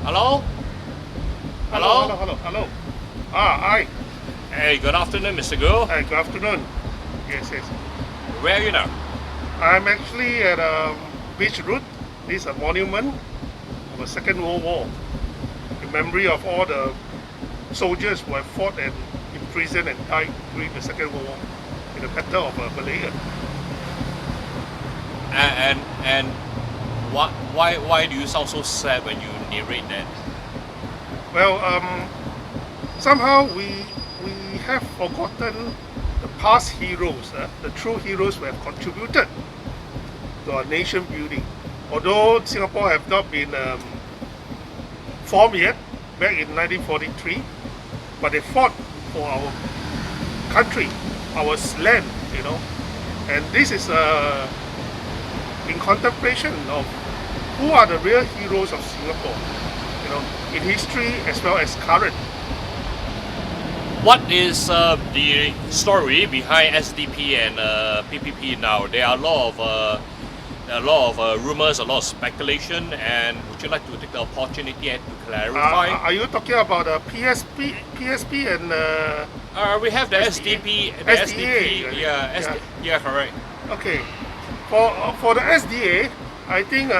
Hello? Hello? Hello. Hi. Hey, good afternoon, Mr. Go. Hi, good afternoon. Yes. Where are you now? I'm actually at Beach Road. This is a monument of the Second World War, in memory of all the soldiers who have fought and imprisoned and died during the Second World War in the Battle of Malaya. And why do you sound so sad when you narrate that? Well, somehow we have forgotten the past heroes, the true heroes who have contributed to our nation building. Although Singapore have not been formed yet, back in 1943, but they fought for our country, our land, and this is in contemplation of who are the real heroes of Singapore, in history as well as current. What is the story behind SDP and PPP now? There are a lot of rumors, a lot of speculation, and would you like to take the opportunity to clarify? Are you talking about PSP and? We have the SDP, the SDA. Yeah, correct. Okay, for the SDA, I think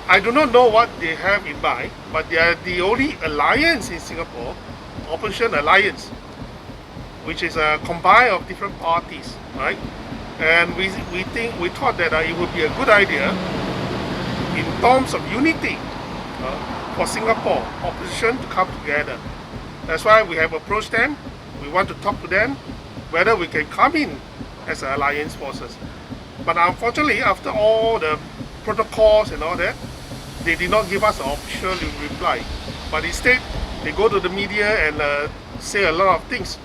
I do not know what they have in mind, but they are the only alliance in Singapore, opposition alliance, which is a combine of different parties, right? And we thought that it would be a good idea in terms of unity for Singapore opposition to come together. That's why we have approached them. We want to talk to them whether we can come in as alliance forces. But unfortunately, after all the protocols and all that, they did not give us an official reply. But instead, they go to the media and say a lot of things,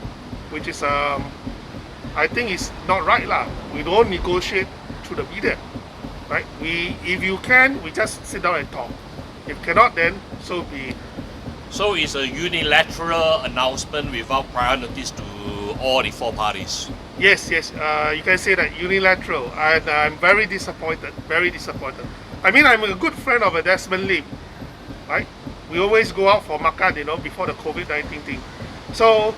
which is I think is not right lah. We don't negotiate through the media, right? If you can, we just sit down and talk. If cannot, then so be it. So it's a unilateral announcement without prior notice to all the four parties. Yes, you can say that unilateral, and I'm very disappointed. I mean, I'm a good friend of Desmond Lim, right? We always go out for makan, before the COVID-19 thing. So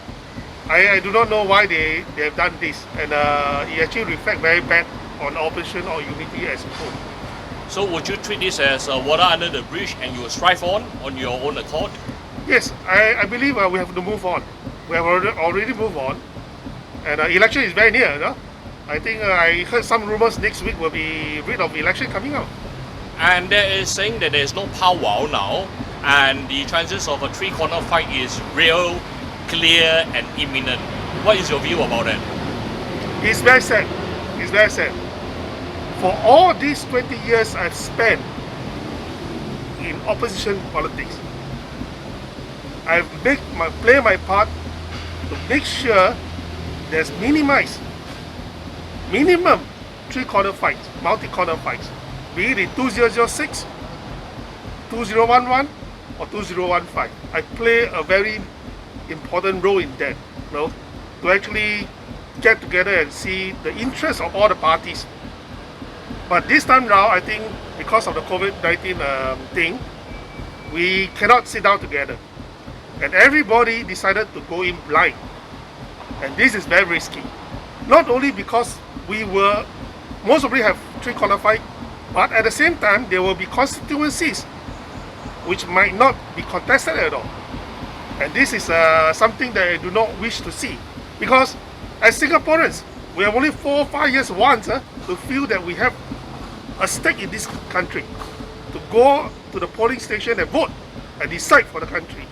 I do not know why they have done this, and it actually reflects very bad on opposition or unity as a whole. So would you treat this as water under the bridge and you will strive on your own accord? Yes, I believe we have to move on. We have already moved on, and election is very near. I think I heard some rumors next week will be rid of election coming out. And there is saying that there is no powwow now, and the chances of a three-corner fight is real, clear, and imminent. What is your view about that? It's very sad. For all these 20 years I've spent in opposition politics, I've play my part to make sure there's minimum three-corner fights, multi-corner fights, be it in 2006, 2011, or 2015. I play a very important role in that, to actually get together and see the interests of all the parties. But this time round, I think because of the COVID-19 thing, we cannot sit down together. And everybody decided to go in blind. And this is very risky. Not only because we will most probably have three-corner fight, but at the same time, there will be constituencies which might not be contested at all. And this is something that I do not wish to see. Because as Singaporeans, we have only 4 or 5 years once to feel that we have a stake in this country, to go to the polling station and vote and decide for the country.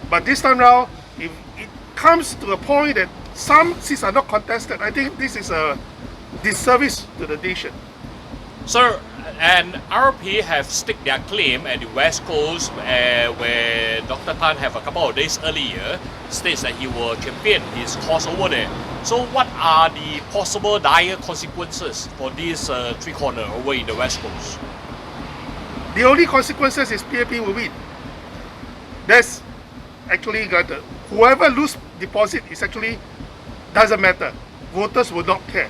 But this time around, if it comes to a point that some seats are not contested, I think this is a disservice to the nation. Sir, and RP have staked their claim at the West Coast, where Dr. Tan have a couple of days earlier states that he will champion his cause over there. So what are the possible dire consequences for this three-corner over in the West Coast? The only consequences is PAP will win. That's actually whoever lose deposit is actually doesn't matter. Voters will not care,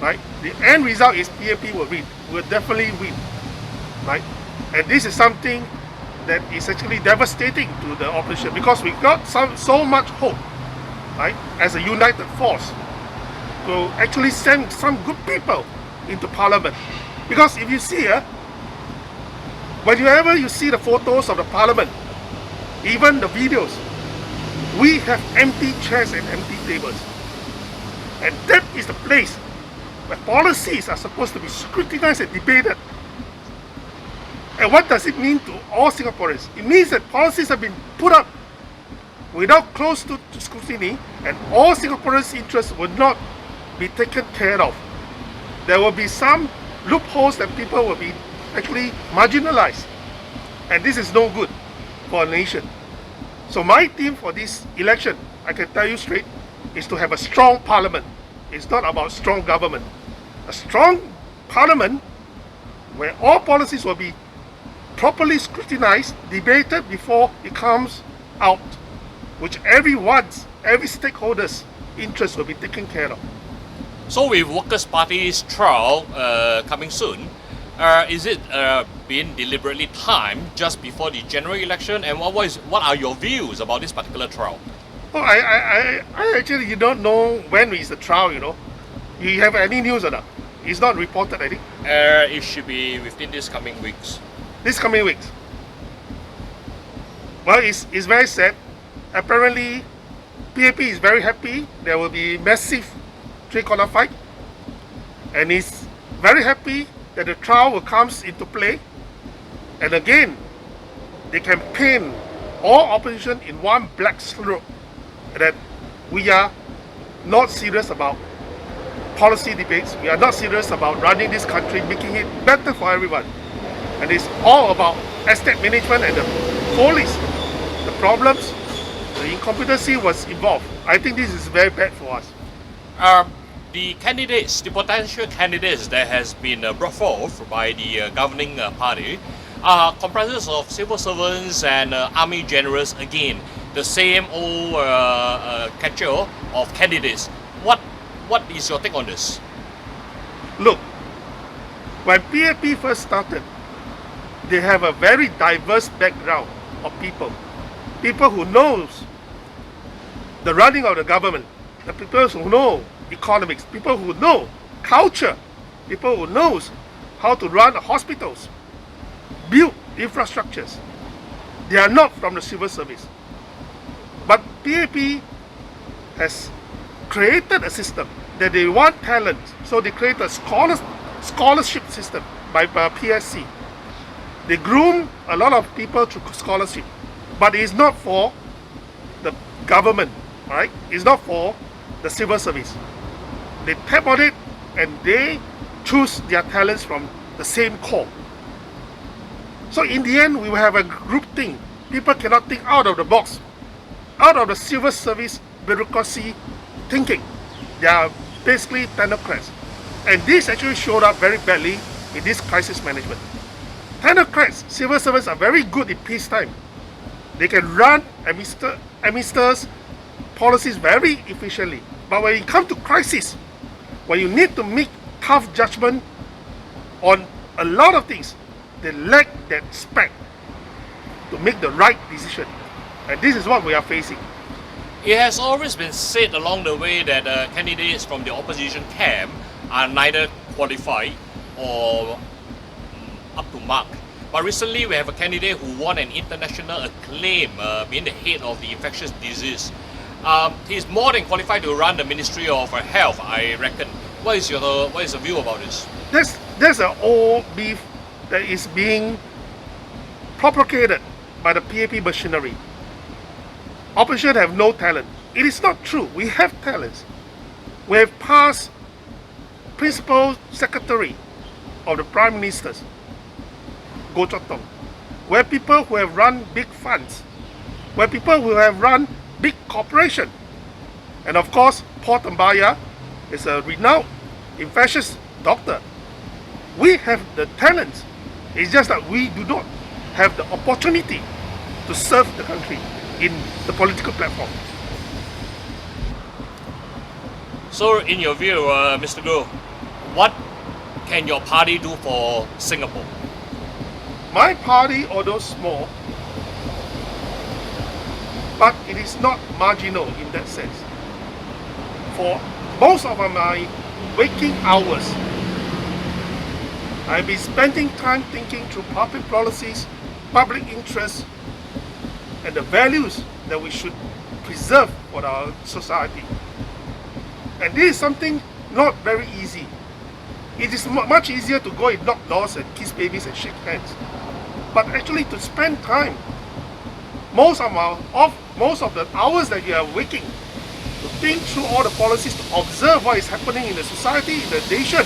right? The end result is PAP will win, will definitely win, right? And this is something that is actually devastating to the opposition, because we got so much hope, right, as a united force to actually send some good people into parliament. Because if you see whenever you see the photos of the parliament, even the videos, we have empty chairs and empty tables. And that is the place where policies are supposed to be scrutinized and debated. And what does it mean to all Singaporeans? It means that policies have been put up without close to scrutiny, and all Singaporeans' interests will not be taken care of. There will be some loopholes that people will be actually marginalized. And this is no good for a nation. So my theme for this election, I can tell you straight, is to have a strong parliament. It's not about strong government. A strong parliament where all policies will be properly scrutinized, debated before it comes out, which every stakeholder's interest will be taken care of. So with Workers' Party's trial coming soon, is it being deliberately timed just before the general election? And what are your views about this particular trial? Oh, I actually, you don't know when is the trial, you know. You have any news or not? It's not reported, I think. It should be within these coming weeks. This coming weeks. Well, it's very sad. Apparently, PAP is very happy. There will be massive three-corner fight. And is very happy that the trial will come into play. And again, they can paint all opposition in one black stroke, that we are not serious about policy debates. We are not serious about running this country, making it better for everyone. And it's all about estate management and the police. The problems, the incompetency was involved. I think this is very bad for us. The candidates, the potential candidates that has been brought forth by the governing party are comprises of civil servants and army generals again. The same old catcher of candidates. What is your take on this? Look, when PAP first started, they have a very diverse background of people. People who knows the running of the government, the people who know economics, people who know culture, people who knows how to run the hospitals, build infrastructures. They are not from the civil service. But PAP has created a system that they want talent, so they create a scholarship system by PSC. They groom a lot of people through scholarship, but it's not for the government, right? It's not for the civil service. They tap on it and they choose their talents from the same core. So in the end, we will have a group thing. People cannot think out of the box, out of the civil service bureaucracy thinking. They are basically technocrats. And this actually showed up very badly in this crisis management. Technocrats, civil servants, are very good in peacetime. They can run, administer policies very efficiently. But when it comes to crisis, when you need to make tough judgment on a lot of things, they lack that spec to make the right decision. And this is what we are facing. It has always been said along the way that candidates from the opposition camp are neither qualified or up to mark. But recently we have a candidate who won an international acclaim, being the head of the infectious disease. He's more than qualified to run the Ministry of Health, I reckon. What is your view about this? There's an old beef that is being propagated by the PAP machinery. Opposition have no talent. It is not true. We have talents. We have past principal secretary of the Prime Ministers, Goh Chok Tong, where people who have run big funds, where people who have run big corporation. And of course, Paul Tambaya is a renowned infectious doctor. We have the talents. It's just that we do not have the opportunity to serve the country in the political platform. So in your view, Mr. Goh, what can your party do for Singapore? My party, although small, but it is not marginal in that sense. For most of my waking hours, I've been spending time thinking through public policies, public interests, and the values that we should preserve for our society. And this is something not very easy. It is much easier to go and knock doors and kiss babies and shake hands. But actually to spend time, most of the hours that you are waking, to think through all the policies, to observe what is happening in the society, in the nation,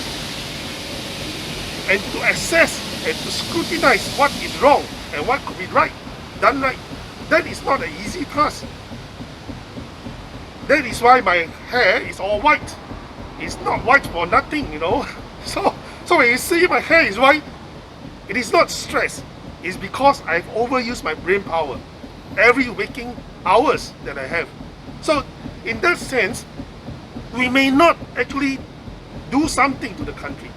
and to assess and to scrutinize what is wrong and what could be right, done right, that is not an easy task. That is why my hair is all white. It's not white for nothing, you know. So when you see my hair is white, it is not stress. It's because I've overused my brain power every waking hours that I have. So in that sense, we may not actually do something to the country,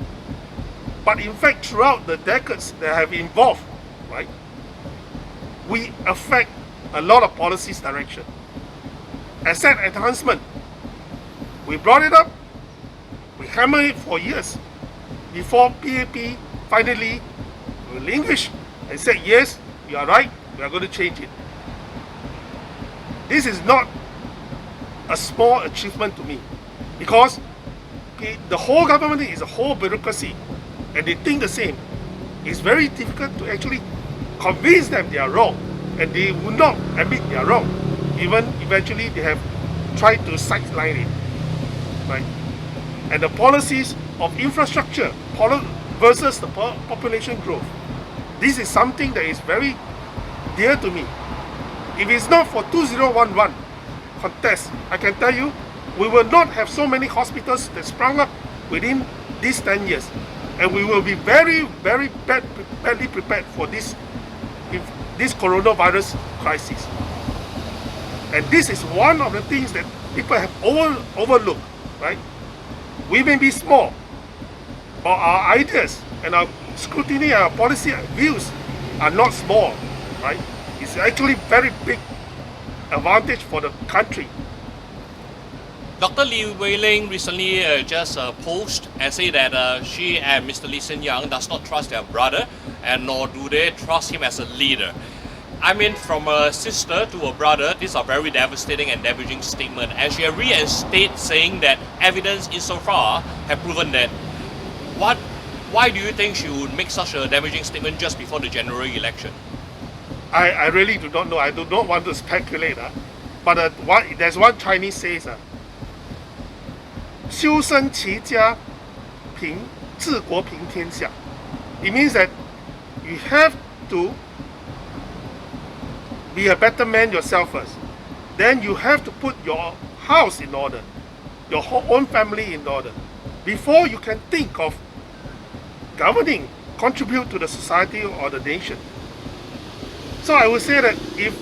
but in fact throughout the decades that have involved, right, we affect a lot of policies direction. Asset enhancement, we brought it up, we hammered it for years before PAP finally relinquished and said, yes, you are right, we are going to change it. This is not a small achievement to me, because the whole government is a whole bureaucracy and they think the same. It's very difficult to actually convince them they are wrong, and they will not admit they are wrong. Even eventually they have tried to sideline it, right? And the policies of infrastructure versus the population growth, this is something that is very dear to me. If it's not for 2011 contest, I can tell you, we will not have so many hospitals that sprung up within these 10 years. And we will be very, very badly prepared for this coronavirus crisis. And this is one of the things that people have overlooked, right? We may be small, but our ideas and our scrutiny, our policy views are not small, right? It's actually very big advantage for the country. Dr. Li Weiling recently just posted and say that she and Mr. Lee Hsien Yang does not trust their brother, and nor do they trust him as a leader. I mean, from a sister to a brother, these are very devastating and damaging statements. And she reinstated saying that evidence insofar have proven that. Why do you think she would make such a damaging statement just before the general election? I really do not know. I do not want to speculate. But there's one Chinese says, 修身齐家平治国平天下. It means that you have to be a better man yourself first. Then you have to put your house in order, your own family in order, before you can think of governing, contribute to the society or the nation. So I would say that if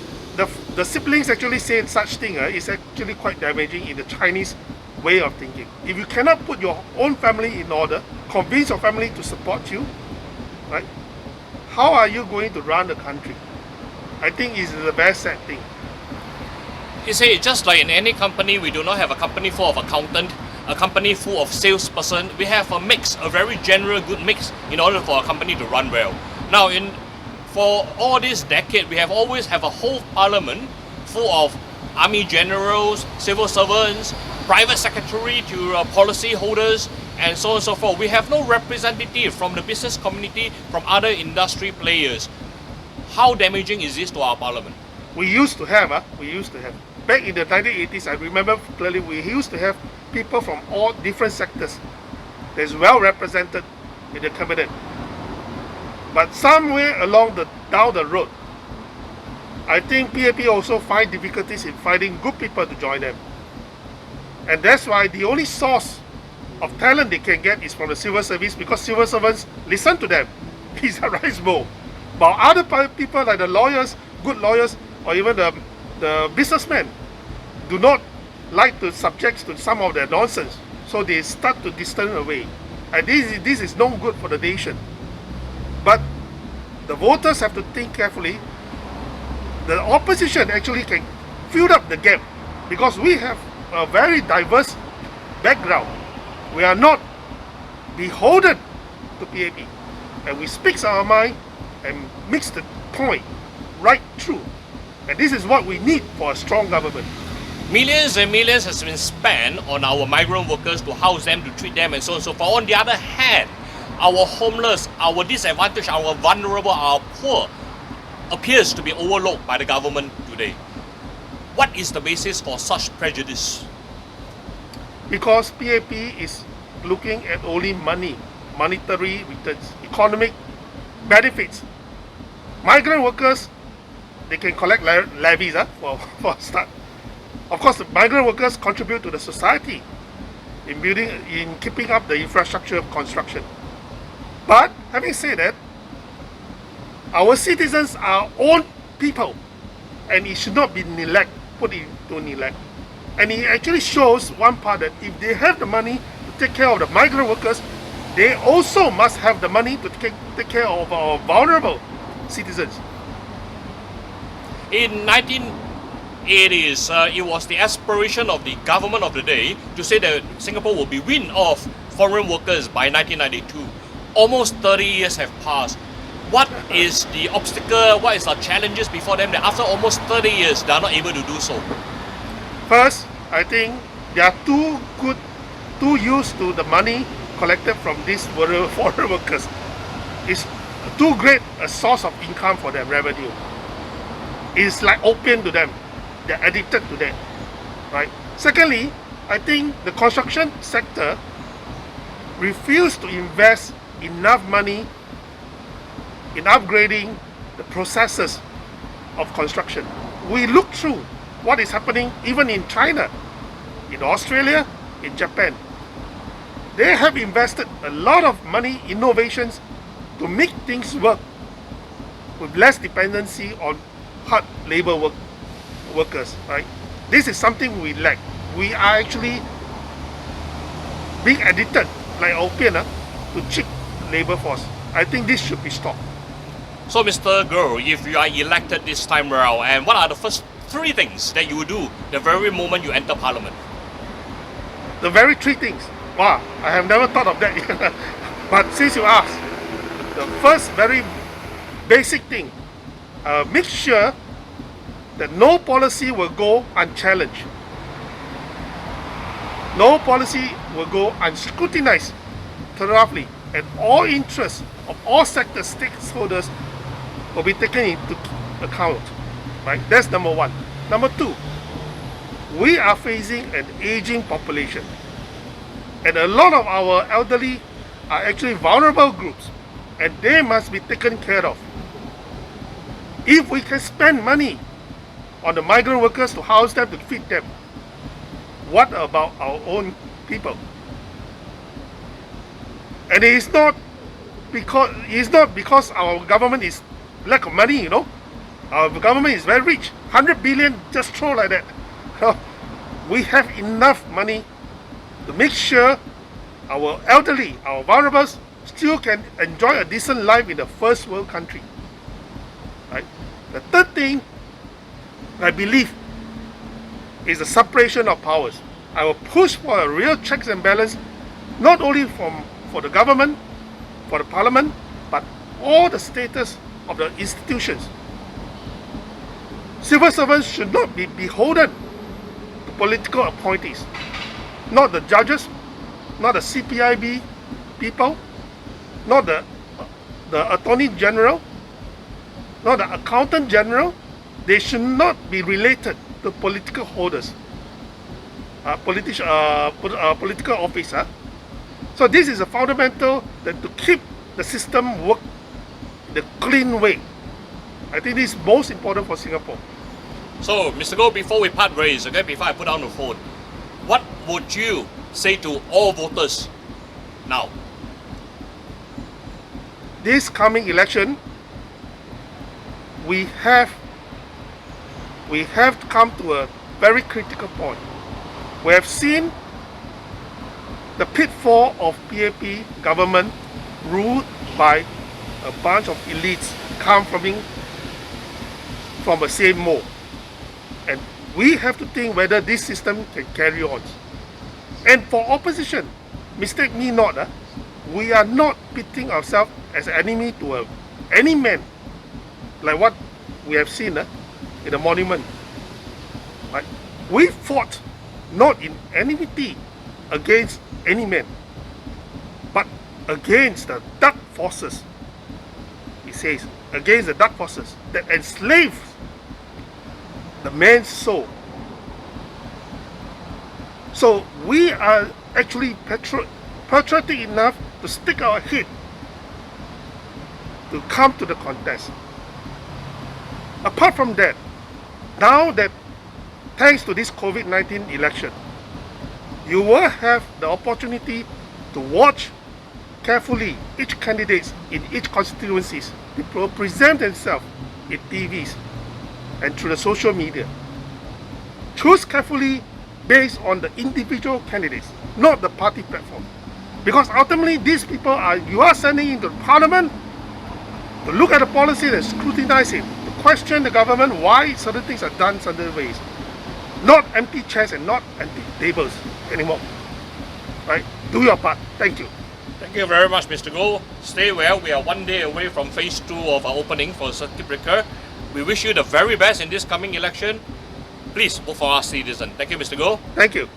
the siblings actually say such thing, it's actually quite damaging in the Chinese way of thinking. If you cannot put your own family in order, convince your family to support you, right? How are you going to run the country? I think it's a very sad thing. You see, just like in any company, we do not have a company full of accountant, a company full of salesperson. We have a mix, a very general good mix in order for a company to run well. Now, for all this decade, we have always have a whole parliament full of army generals, civil servants, private secretary to policy holders, and so on and so forth. We have no representative from the business community, from other industry players. How damaging is this to our parliament? We used to have. Back in the 1980s, I remember clearly, we used to have people from all different sectors that's well represented in the cabinet. But somewhere down the road, I think PAP also find difficulties in finding good people to join them. And that's why the only source of talent they can get is from the civil service, because civil servants listen to them. He's a rice bowl. But other people like the lawyers, good lawyers, or even the businessmen do not like to subject to some of their nonsense. So they start to distance away. And this is no good for the nation. But the voters have to think carefully. The opposition actually can fill up the gap because we have a very diverse background. We are not beholden to PAP, and we speak our mind and mix the point right through. And this is what we need for a strong government. Millions and millions has been spent on our migrant workers to house them, to treat them, and so on and so forth. On the other hand, our homeless, our disadvantaged, our vulnerable, our poor appears to be overlooked by the government today. What is the basis for such prejudice? Because PAP is looking at only money, monetary returns, economic benefits. Migrant workers, they can collect levies for a start. Of course, the migrant workers contribute to the society in keeping up the infrastructure of construction. But having said that, our citizens are own people, and it should not be put into neglect. And it actually shows one part that if they have the money to take care of the migrant workers, they also must have the money to take care of our vulnerable citizens. In 1980s, it was the aspiration of the government of the day to say that Singapore will be weaned off foreign workers by 1992. Almost 30 years have passed. What is the obstacle, what is the challenges before them that after almost 30 years they are not able to do so? First, I think they are too used to the money collected from these foreign workers. It's too great a source of income for them, revenue. It's like opium to them. They're addicted to that, right? Secondly, I think the construction sector refused to invest enough money in upgrading the processes of construction. We look through what is happening even in China, in Australia, in Japan. They have invested a lot of money, innovations to make things work with less dependency on hard labor workers, right? This is something we lack. We are actually being addicted like opium to cheap labor force. I think this should be stopped. So Mr. Goh, if you are elected this time around, and what are the first 3 things that you will do the very moment you enter parliament? The very 3 things. Wow, I have never thought of that. But since you asked, the first very basic thing, make sure that no policy will go unchallenged. No policy will go unscrutinized thoroughly, and all interests of all sector stakeholders will be taken into account. Right? That's number 1. Number 2, we are facing an aging population, and a lot of our elderly are actually vulnerable groups, and they must be taken care of. If we can spend money on the migrant workers to house them, to feed them, what about our own people? And it is not because our government is lack of money, you know. Our government is very rich, 100 billion just throw like that. We have enough money to make sure our elderly, our vulnerables, still can enjoy a decent life in a first world country. Right? The third thing, I believe, is the separation of powers. I will push for a real checks and balance, not only for the government, for the parliament, but all the status of the institutions. Civil servants should not be beholden to political appointees, not the judges, not the CPIB people, not the Attorney General, not the Accountant General. They should not be related to political holders, political office. So this is a fundamental that to keep the system work the clean way. I think this is most important for Singapore. So, Mr. Goh, before we part ways, okay, before I put down the phone, what would you say to all voters now? This coming election, we have come to a very critical point. We have seen the pitfall of PAP government ruled by a bunch of elites come from the same mold. And we have to think whether this system can carry on. And for opposition, mistake me not, we are not pitting ourselves as an enemy to any man, like what we have seen in the monument. Right? We fought not in enmity against any man, but against the dark forces. He says, against the dark forces that enslave the man's soul. So we are actually patriotic enough to stick our head to come to the contest. Apart from that, now that thanks to this COVID-19 election, you will have the opportunity to watch carefully each candidates in each constituencies. They will present themselves in TVs and through the social media. Choose carefully based on the individual candidates, not the party platform. Because ultimately these people you are sending into parliament to look at the policy and scrutinize it, to question the government why certain things are done certain ways. Not empty chairs and not empty tables anymore. Right? Do your part. Thank you. Thank you very much, Mr. Goh. Stay well. We are one day away from phase 2 of our opening for circuit breaker. We wish you the very best in this coming election. Please vote for our citizen. Thank you, Mr. Goh. Thank you.